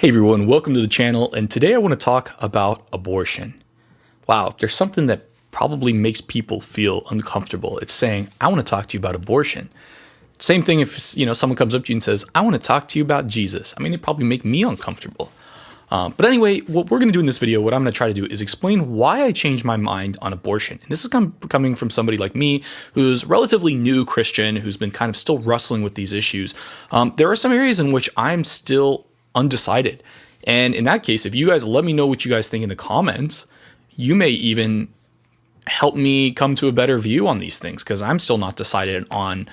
Hey everyone, welcome to the channel, and today I want to talk about abortion. Wow, if there's something that probably makes people feel uncomfortable, it's saying, I want to talk to you about abortion. Same thing if someone comes up to you and says, I want to talk to you about Jesus. I mean, it'd probably make me uncomfortable. But anyway, what we're going to do in this video, what I'm going to try to do is explain why I changed my mind on abortion. And this is coming from somebody like me, who's relatively new Christian, who's been kind of still wrestling with these issues. There are some areas in which I'm still undecided. And in that case, if you guys let me know what you guys think in the comments, you may even help me come to a better view on these things, because I'm still not decided on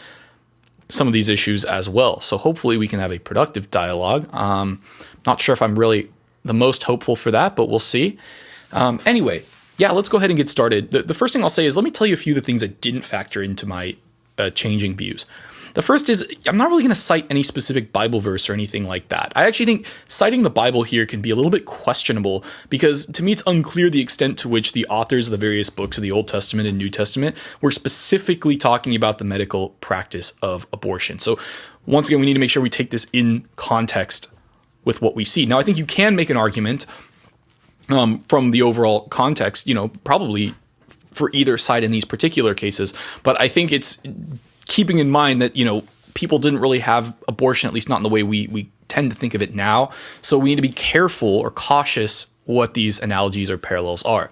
some of these issues as well. So hopefully we can have a productive dialogue. Not sure if I'm really the most hopeful for that, but we'll see. Anyway, yeah, let's go ahead and get started. The first thing I'll say is, let me tell you a few of the things that didn't factor into my changing views. The first is, I'm not really going to cite any specific Bible verse or anything like that. I actually think citing the Bible here can be a little bit questionable, because to me it's unclear the extent to which the authors of the various books of the Old Testament and New Testament were specifically talking about the medical practice of abortion. So once again, we need to make sure we take this in context with what we see. Now, I think you can make an argument from the overall context, probably for either side in these particular cases, but I think it's keeping in mind that, people didn't really have abortion, at least not in the way we tend to think of it now. So we need to be careful or cautious what these analogies or parallels are.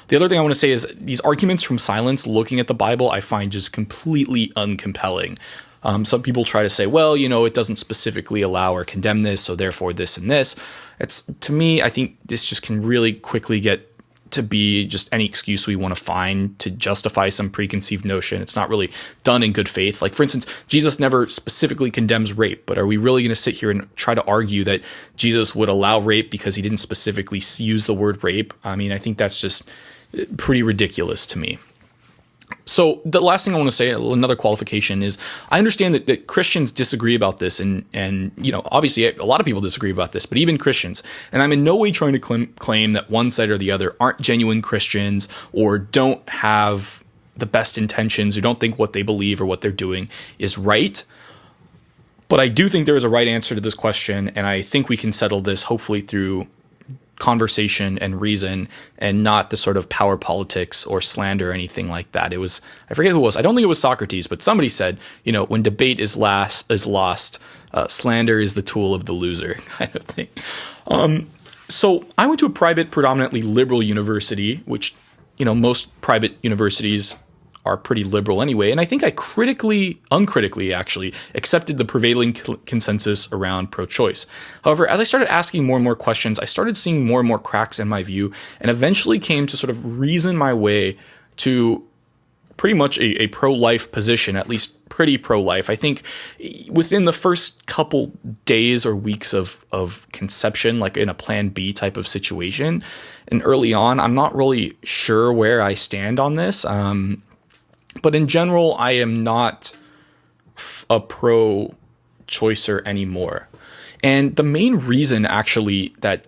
The other thing I want to say is, these arguments from silence looking at the Bible, I find just completely uncompelling. Some people try to say, well, it doesn't specifically allow or condemn this, so therefore this and this. To me, I think this just can really quickly get to be just any excuse we want to find to justify some preconceived notion. It's not really done in good faith. Like, for instance, Jesus never specifically condemns rape, but are we really going to sit here and try to argue that Jesus would allow rape because he didn't specifically use the word rape? I mean, I think that's just pretty ridiculous to me. So the last thing I want to say, another qualification, is I understand that Christians disagree about this, and obviously a lot of people disagree about this, but even Christians. And I'm in no way trying to claim that one side or the other aren't genuine Christians or don't have the best intentions or don't think what they believe or what they're doing is right. But I do think there is a right answer to this question, and I think we can settle this hopefully through conversation and reason, and not the sort of power politics or slander or anything like that. It was, I forget who it was. I don't think it was Socrates, but somebody said, when debate is lost, slander is the tool of the loser, kind of thing. So I went to a private, predominantly liberal university, which, most private universities are pretty liberal anyway. And I think I uncritically actually, accepted the prevailing consensus around pro-choice. However, as I started asking more and more questions, I started seeing more and more cracks in my view, and eventually came to sort of reason my way to pretty much a pro-life position, at least pretty pro-life. I think within the first couple days or weeks of conception, like in a plan B type of situation, and early on, I'm not really sure where I stand on this. But in general, I am not a pro-choicer anymore. And the main reason actually that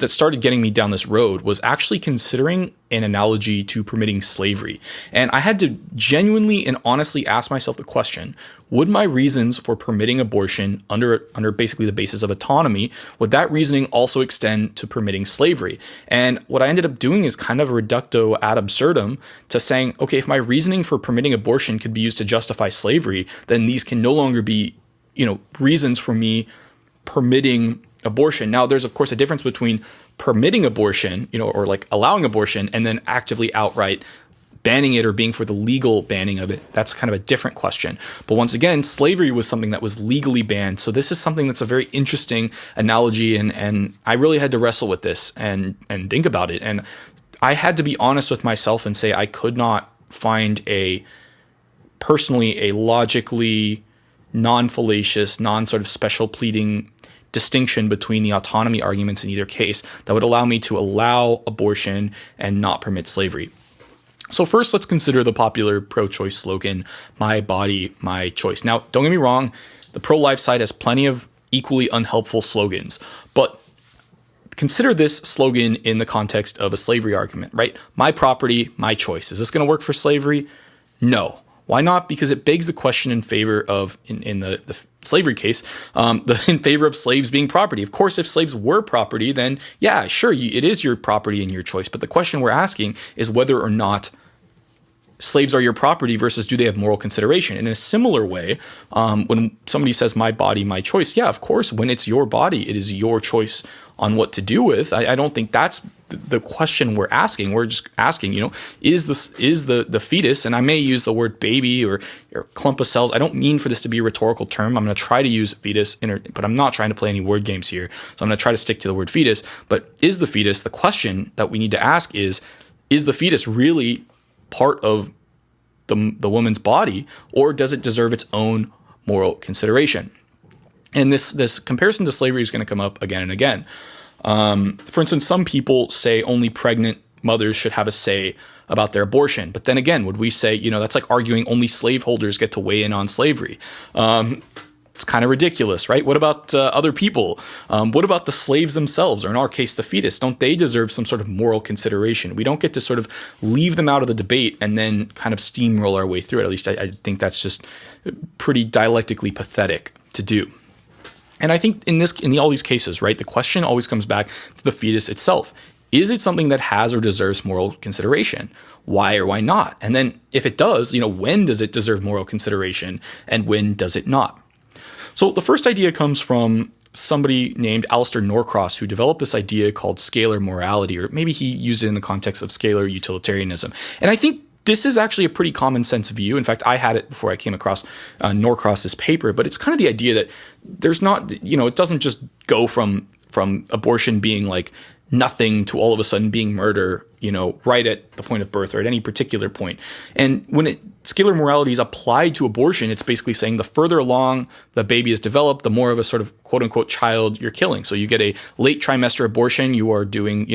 started getting me down this road was actually considering an analogy to permitting slavery. And I had to genuinely and honestly ask myself the question, would my reasons for permitting abortion under basically the basis of autonomy, would that reasoning also extend to permitting slavery? And what I ended up doing is kind of a reducto ad absurdum to saying, okay, if my reasoning for permitting abortion could be used to justify slavery, then these can no longer be, reasons for me permitting abortion. Now, there's of course a difference between permitting abortion, or like allowing abortion, and then actively outright banning it or being for the legal banning of it. That's kind of a different question. But once again, slavery was something that was legally banned. So this is something that's a very interesting analogy, and I really had to wrestle with this and think about it. And I had to be honest with myself and say I could not find a logically non-fallacious, non-sort of special pleading distinction between the autonomy arguments in either case that would allow me to allow abortion and not permit slavery. So first, let's consider the popular pro-choice slogan, "My body, my choice." Now, don't get me wrong, the pro-life side has plenty of equally unhelpful slogans, but consider this slogan in the context of a slavery argument, right? My property, my choice. Is this going to work for slavery? No. Why not? Because it begs the question in favor of, in the slavery case, in favor of slaves being property. Of course, if slaves were property, then yeah, sure, it is your property and your choice. But the question we're asking is whether or not slaves are your property versus do they have moral consideration. And in a similar way, when somebody says my body, my choice, yeah, of course, when it's your body, it is your choice on what to do with. I don't think that's the question we're asking. We're just asking, is the fetus, and I may use the word baby or clump of cells. I don't mean for this to be a rhetorical term. I'm going to try to use fetus, but I'm not trying to play any word games here. So I'm going to try to stick to the word fetus. But is the fetus, the question that we need to ask is the fetus really part of the woman's body, or does it deserve its own moral consideration? And this comparison to slavery is going to come up again and again. For instance, some people say only pregnant mothers should have a say about their abortion. But then again, would we say, that's like arguing only slaveholders get to weigh in on slavery? It's kind of ridiculous, right? What about other people? What about the slaves themselves, or in our case, the fetus? Don't they deserve some sort of moral consideration? We don't get to sort of leave them out of the debate and then kind of steamroll our way through it. At least I think that's just pretty dialectically pathetic to do. And I think in all these cases, right, the question always comes back to the fetus itself. Is it something that has or deserves moral consideration? Why or why not? And then if it does, when does it deserve moral consideration and when does it not? So the first idea comes from somebody named Alistair Norcross, who developed this idea called scalar morality, or maybe he used it in the context of scalar utilitarianism. And I think this is actually a pretty common sense view. In fact, I had it before I came across Norcross's paper, but it's kind of the idea that there's not, it doesn't just go from abortion being like nothing to all of a sudden being murder, right at the point of birth or at any particular point. And when scalar morality is applied to abortion, it's basically saying the further along the baby is developed, the more of a sort of quote unquote child you're killing. So you get a late trimester abortion, you are doing,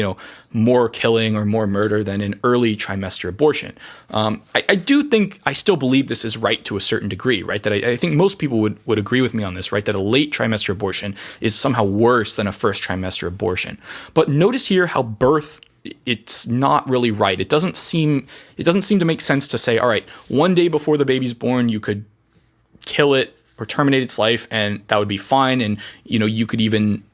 more killing or more murder than an early trimester abortion. I still believe this is right to a certain degree, right? That I think most people would agree with me on this, right? That a late trimester abortion is somehow worse than a first trimester abortion. But notice here how birth, it's not really right. It doesn't seem to make sense to say, all right, one day before the baby's born, you could kill it or terminate its life, and that would be fine. And you could even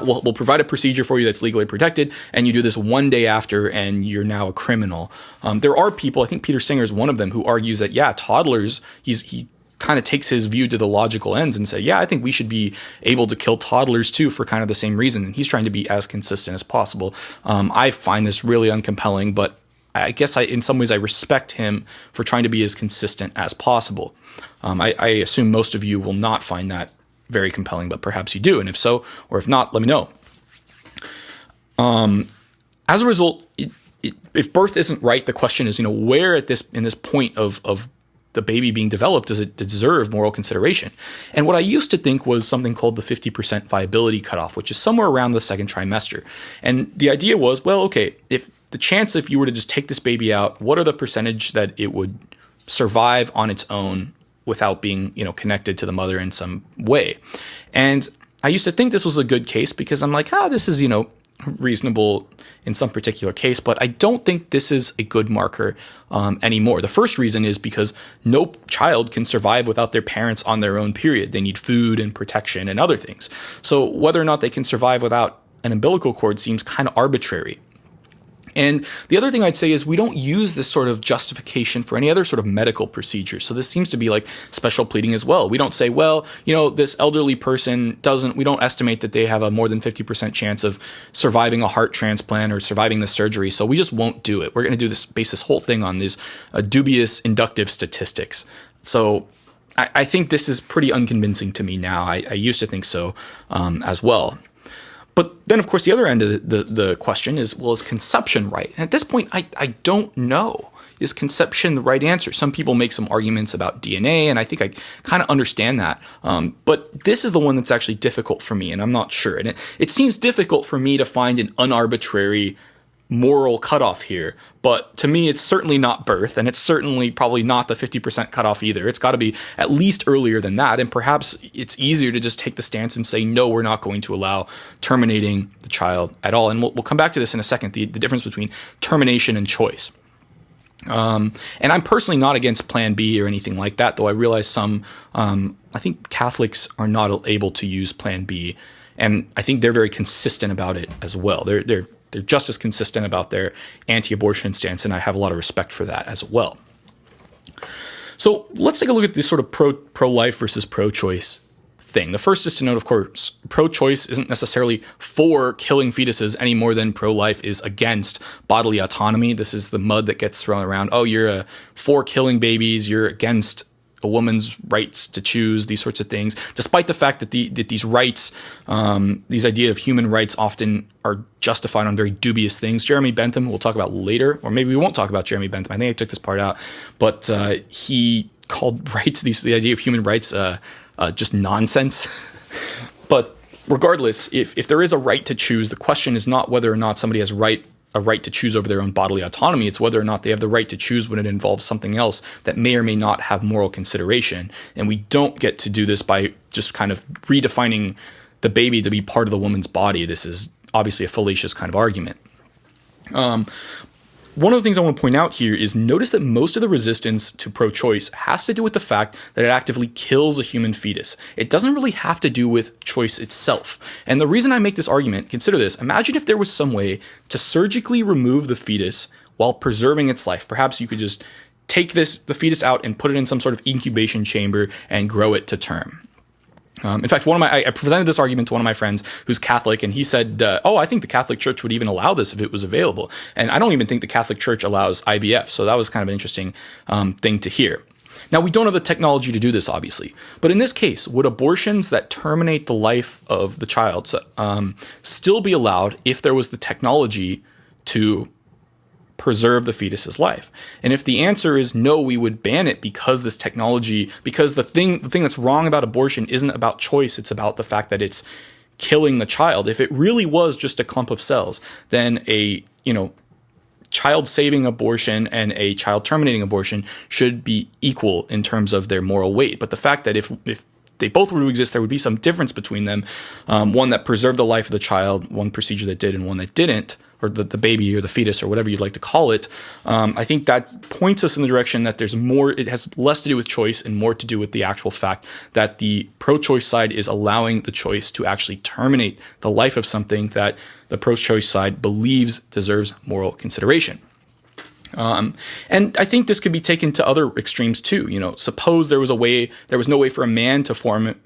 we'll provide a procedure for you that's legally protected, and you do this one day after, and you're now a criminal. There are people, I think Peter Singer is one of them, who argues that toddlers. He kind of takes his view to the logical ends and say, I think we should be able to kill toddlers too for kind of the same reason. And he's trying to be as consistent as possible. I find this really uncompelling, but I guess in some ways I respect him for trying to be as consistent as possible. I assume most of you will not find that very compelling, but perhaps you do. And if so, or if not, let me know. As a result, if birth isn't right, the question is, where in this point of the baby being developed, does it deserve moral consideration? And what I used to think was something called the 50% viability cutoff, which is somewhere around the second trimester. And the idea was, well, okay, if you were to just take this baby out, what are the percentage that it would survive on its own without being, connected to the mother in some way? And I used to think this was a good case because I'm like, this is, reasonable in some particular case, but I don't think this is a good marker anymore. The first reason is because no child can survive without their parents on their own, period. They need food and protection and other things. So whether or not they can survive without an umbilical cord seems kind of arbitrary. And the other thing I'd say is we don't use this sort of justification for any other sort of medical procedure. So this seems to be like special pleading as well. We don't say, well, this elderly person we don't estimate that they have a more than 50% chance of surviving a heart transplant or surviving the surgery. So we just won't do it. We're going to base this whole thing on these dubious inductive statistics. So I think this is pretty unconvincing to me now. I used to think so as well. But then, of course, the other end of the question is, well, is conception right? And at this point, I don't know. Is conception the right answer? Some people make some arguments about DNA, and I think I kind of understand that. But this is the one that's actually difficult for me, and I'm not sure. And it seems difficult for me to find an unarbitrary moral cutoff here. But to me, it's certainly not birth, and it's certainly probably not the 50% cutoff either. It's got to be at least earlier than that, and perhaps it's easier to just take the stance and say, no, we're not going to allow terminating the child at all. And we'll come back to this in a second, the difference between termination and choice. And I'm personally not against Plan B or anything like that, though I realize some, I think Catholics are not able to use Plan B, and I think they're very consistent about it as well. They're just as consistent about their anti-abortion stance, and I have a lot of respect for that as well. So let's take a look at this sort of pro-life versus pro-choice thing. The first is to note, of course, pro-choice isn't necessarily for killing fetuses any more than pro-life is against bodily autonomy. This is the mud that gets thrown around. Oh, you're for killing babies. You're against a woman's rights to choose, these sorts of things, despite the fact that these rights, these idea of human rights often are justified on very dubious things. Jeremy Bentham, we'll talk about later, or maybe we won't talk about Jeremy Bentham. I think I took this part out, but he called rights, the idea of human rights, just nonsense. But regardless, if there is a right to choose, the question is not whether or not somebody has a right to choose over their own bodily autonomy. It's whether or not they have the right to choose when it involves something else that may or may not have moral consideration. And we don't get to do this by just kind of redefining the baby to be part of the woman's body. This is obviously a fallacious kind of argument. One of the things I want to point out here is notice that most of the resistance to pro-choice has to do with the fact that it actively kills a human fetus. It doesn't really have to do with choice itself. And the reason I make this argument, consider this, imagine if there was some way to surgically remove the fetus while preserving its life. Perhaps you could just take the fetus out and put it in some sort of incubation chamber and grow it to term. In fact, I presented this argument to one of my friends who's Catholic, and he said, I think the Catholic Church would even allow this if it was available. And I don't even think the Catholic Church allows IVF. So that was kind of an interesting thing to hear. Now, we don't have the technology to do this, obviously. But in this case, would abortions that terminate the life of the child still be allowed if there was the technology to preserve the fetus's life? And if the answer is no, we would ban it because this technology, because the thing that's wrong about abortion isn't about choice, it's about the fact that it's killing the child. If it really was just a clump of cells, then a child saving abortion and a child terminating abortion should be equal in terms of their moral weight. But the fact that if they both were to exist, there would be some difference between them, one that preserved the life of the child, one procedure that did and one that didn't, or the baby or the fetus or whatever you'd like to call it. I think that points us in the direction that there's more, it has less to do with choice and more to do with the actual fact that the pro-choice side is allowing the choice to actually terminate the life of something that the pro-choice side believes deserves moral consideration. And I think this could be taken to other extremes too. Suppose there was no way for a man to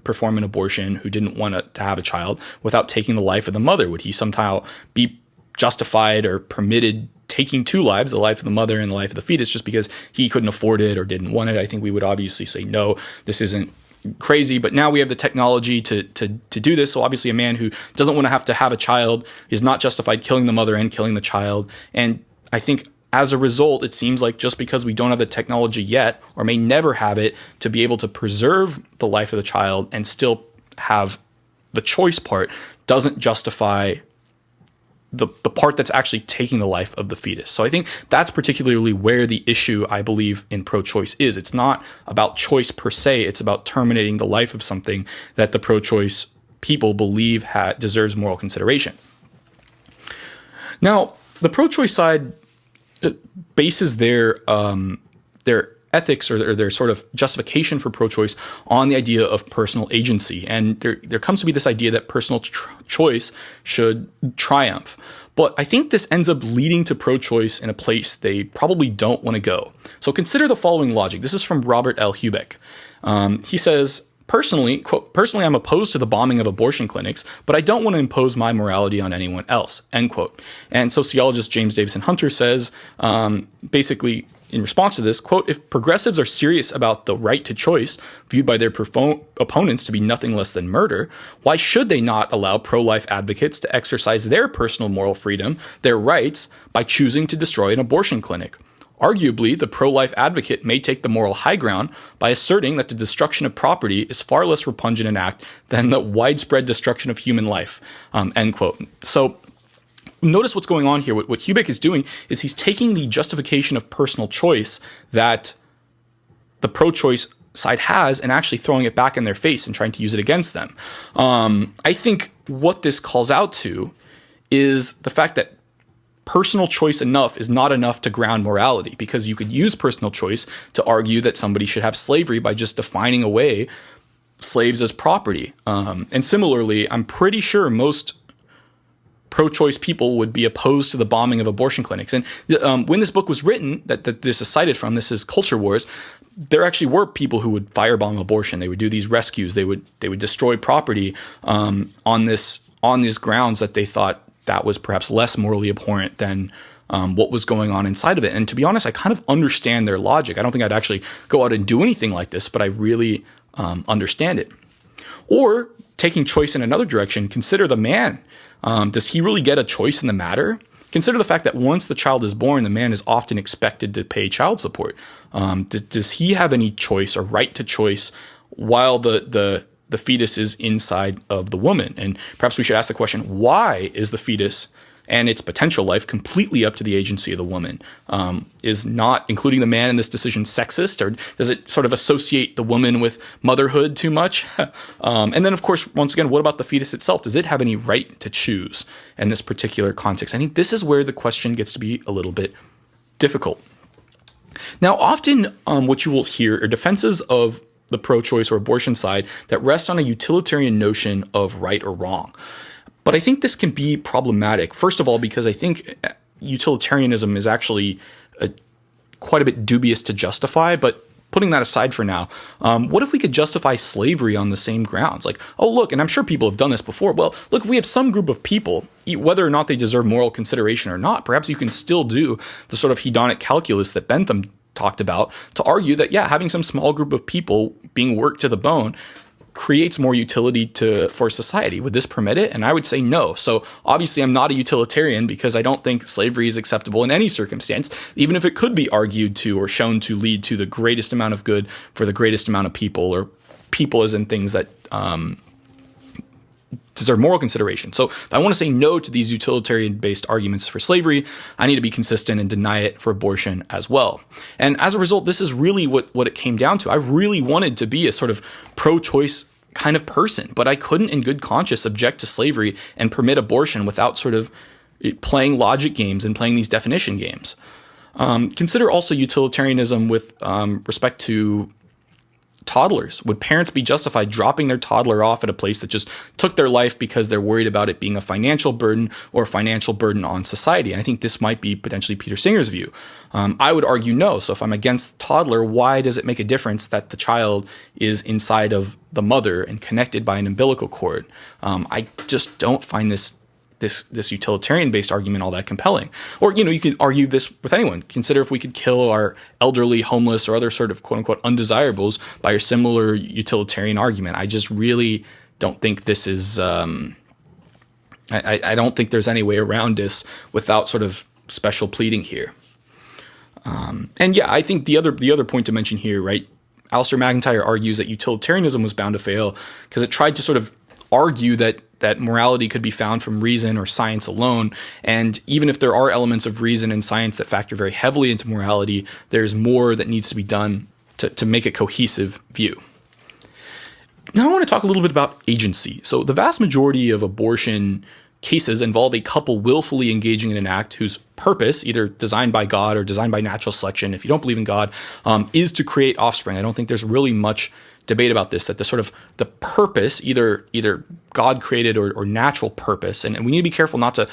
perform an abortion who didn't want to have a child without taking the life of the mother. Would he somehow be justified or permitted taking two lives, the life of the mother and the life of the fetus, just because he couldn't afford it or didn't want it? I think we would obviously say, no, this isn't crazy. But now we have the technology to do this. So obviously a man who doesn't want to have a child is not justified killing the mother and killing the child. And I think as a result, it seems like just because we don't have the technology yet, or may never have it, to be able to preserve the life of the child and still have the choice part, doesn't justify the part that's actually taking the life of the fetus. So I think that's particularly where the issue, I believe, in pro-choice is. It's not about choice per se. It's about terminating the life of something that the pro-choice people believe deserves moral consideration. Now, the pro-choice side bases their ethics or their sort of justification for pro-choice on the idea of personal agency. And there comes to be this idea that personal choice should triumph. But I think this ends up leading to pro-choice in a place they probably don't want to go. So consider the following logic. This is from Robert L. Hubeck. He says, personally, quote, "Personally, I'm opposed to the bombing of abortion clinics, but I don't want to impose my morality on anyone else," end quote. And sociologist James Davison Hunter says, basically, in response to this, quote, "If progressives are serious about the right to choice, viewed by their opponents to be nothing less than murder, why should they not allow pro-life advocates to exercise their personal moral freedom, their rights, by choosing to destroy an abortion clinic? Arguably, the pro-life advocate may take the moral high ground by asserting that the destruction of property is far less repugnant an act than the widespread destruction of human life," end quote. So notice what's going on here. What Hubeck is doing is he's taking the justification of personal choice that the pro-choice side has and actually throwing it back in their face and trying to use it against them. I think what this calls out to is the fact that personal choice enough is not enough to ground morality, because you could use personal choice to argue that somebody should have slavery by just defining away slaves as property. And similarly, I'm pretty sure most pro-choice people would be opposed to the bombing of abortion clinics. And when this book was written, that this is cited from, this is Culture Wars, there actually were people who would firebomb abortion. They would do these rescues. They would destroy property on these grounds that they thought that was perhaps less morally abhorrent than what was going on inside of it. And to be honest, I kind of understand their logic. I don't think I'd actually go out and do anything like this, but I really understand it. Or taking choice in another direction, consider the man. Does he really get a choice in the matter? Consider the fact that once the child is born, the man is often expected to pay child support. Does he have any choice or right to choice while the fetus is inside of the woman? And perhaps we should ask the question, why is the fetus and its potential life completely up to the agency of the woman? Is not including the man in this decision sexist, or does it sort of associate the woman with motherhood too much? And then, of course, once again, what about the fetus itself? Does it have any right to choose in this particular context? I think this is where the question gets to be a little bit difficult. Now, often what you will hear are defenses of the pro-choice or abortion side that rest on a utilitarian notion of right or wrong. But I think this can be problematic, first of all, because I think utilitarianism is actually quite a bit dubious to justify. But putting that aside for now, what if we could justify slavery on the same grounds? Like, oh, look, and I'm sure people have done this before. Well, look, if we have some group of people, whether or not they deserve moral consideration or not, perhaps you can still do the sort of hedonic calculus that Bentham talked about to argue that, yeah, having some small group of people being worked to the bone creates more utility for society. Would this permit it? And I would say no. So obviously I'm not a utilitarian, because I don't think slavery is acceptable in any circumstance, even if it could be argued to or shown to lead to the greatest amount of good for the greatest amount of people, or people as in things that deserve moral consideration. So if I want to say no to these utilitarian-based arguments for slavery, I need to be consistent and deny it for abortion as well. And as a result, this is really what it came down to. I really wanted to be a sort of pro-choice kind of person, but I couldn't in good conscience object to slavery and permit abortion without sort of playing logic games and playing these definition games. Consider also utilitarianism with respect to toddlers. Would parents be justified dropping their toddler off at a place that just took their life because they're worried about it being a financial burden or a financial burden on society? And I think this might be potentially Peter Singer's view. I would argue no. So if I'm against toddler, why does it make a difference that the child is inside of the mother and connected by an umbilical cord? I just don't find this utilitarian-based argument all that compelling. Or, you can argue this with anyone. Consider if we could kill our elderly, homeless, or other sort of quote-unquote undesirables by a similar utilitarian argument. I just really don't think this is I don't think there's any way around this without sort of special pleading here. And yeah, I think the other point to mention here, right? Alistair McIntyre argues that utilitarianism was bound to fail because it tried to sort of argue that morality could be found from reason or science alone. And even if there are elements of reason and science that factor very heavily into morality, there's more that needs to be done to make a cohesive view. Now I want to talk a little bit about agency. So the vast majority of abortion cases involve a couple willfully engaging in an act whose purpose, either designed by God or designed by natural selection, if you don't believe in God, is to create offspring. I don't think there's really much debate about this, that the purpose, either God created or natural purpose, and we need to be careful not to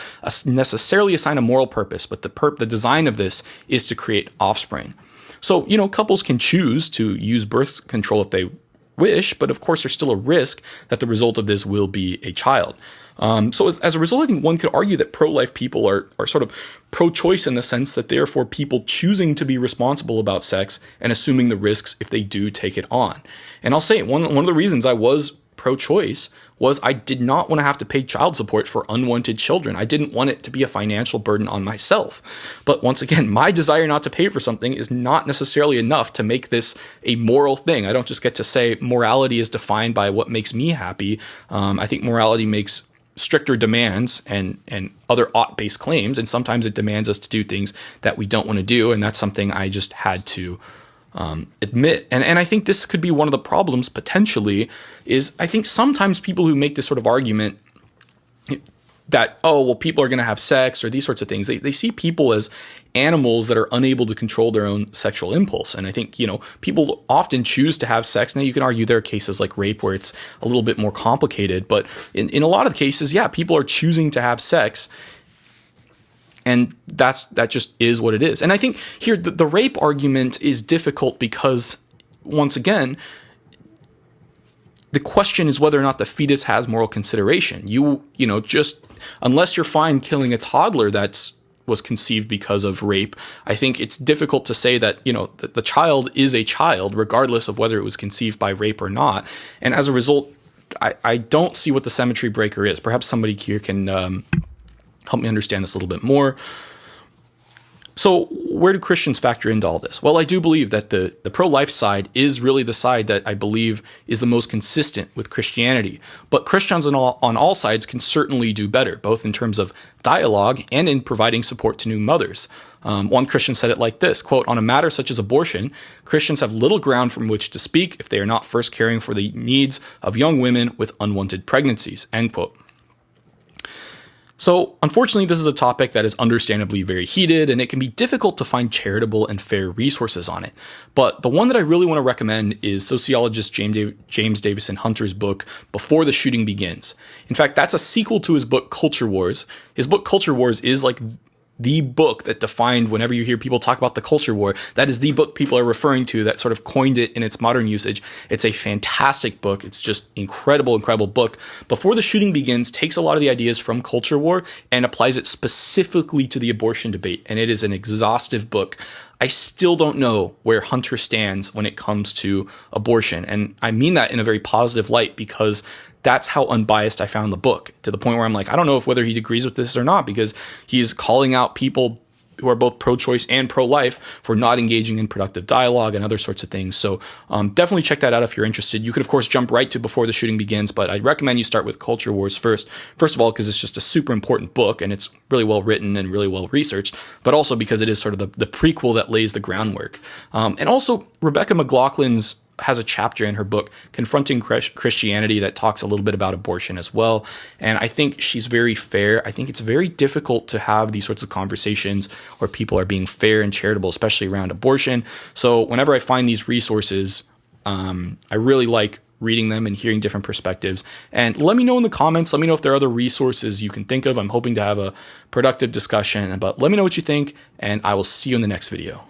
necessarily assign a moral purpose, but the design of this is to create offspring. So, couples can choose to use birth control if they wish, but of course there's still a risk that the result of this will be a child. So as a result, I think one could argue that pro-life people are sort of pro-choice in the sense that they are for people choosing to be responsible about sex and assuming the risks if they do take it on. And I'll say one of the reasons I was pro-choice was I did not want to have to pay child support for unwanted children. I didn't want it to be a financial burden on myself. But once again, my desire not to pay for something is not necessarily enough to make this a moral thing. I don't just get to say morality is defined by what makes me happy. I think morality makes stricter demands and other ought-based claims, and sometimes it demands us to do things that we don't want to do, and that's something I just had to admit. And I think this could be one of the problems potentially is I think sometimes people who make this sort of argument that, oh, well, people are going to have sex or these sorts of things. They see people as animals that are unable to control their own sexual impulse. And I think, people often choose to have sex. Now, you can argue there are cases like rape where it's a little bit more complicated. But in a lot of cases, yeah, people are choosing to have sex. And that just is what it is. And I think here the rape argument is difficult because, once again, the question is whether or not the fetus has moral consideration. Just unless you're fine killing a toddler was conceived because of rape, I think it's difficult to say that, the child is a child regardless of whether it was conceived by rape or not. And as a result, I don't see what the symmetry breaker is. Perhaps somebody here can help me understand this a little bit more. So where do Christians factor into all this? Well, I do believe that the pro-life side is really the side that I believe is the most consistent with Christianity. But Christians on all sides can certainly do better, both in terms of dialogue and in providing support to new mothers. One Christian said it like this, quote, "On a matter such as abortion, Christians have little ground from which to speak if they are not first caring for the needs of young women with unwanted pregnancies," end quote. So, unfortunately, this is a topic that is understandably very heated, and it can be difficult to find charitable and fair resources on it. But the one that I really want to recommend is sociologist James Davison Hunter's book, Before the Shooting Begins. In fact, that's a sequel to his book, Culture Wars. His book, Culture Wars, is like the book that defined, whenever you hear people talk about the culture war, that is the book people are referring to that sort of coined it in its modern usage. It's a fantastic book. It's just incredible book. Before the Shooting Begins takes a lot of the ideas from culture war and applies it specifically to the abortion debate. And it is an exhaustive book. I still don't know where Hunter stands when it comes to abortion. And I mean that in a very positive light because that's how unbiased I found the book, to the point where I'm like, I don't know whether he agrees with this or not, because he is calling out people who are both pro-choice and pro-life for not engaging in productive dialogue and other sorts of things. So definitely check that out if you're interested. You could, of course, jump right to Before the Shooting Begins, but I'd recommend you start with Culture Wars first. First of all, because it's just a super important book and it's really well written and really well researched, but also because it is sort of the prequel that lays the groundwork. And also, Rebecca McLaughlin's has a chapter in her book, Confronting Christianity, that talks a little bit about abortion as well. And I think she's very fair. I think it's very difficult to have these sorts of conversations where people are being fair and charitable, especially around abortion. So whenever I find these resources, I really like reading them and hearing different perspectives. And let me know in the comments. Let me know if there are other resources you can think of. I'm hoping to have a productive discussion, but let me know what you think, and I will see you in the next video.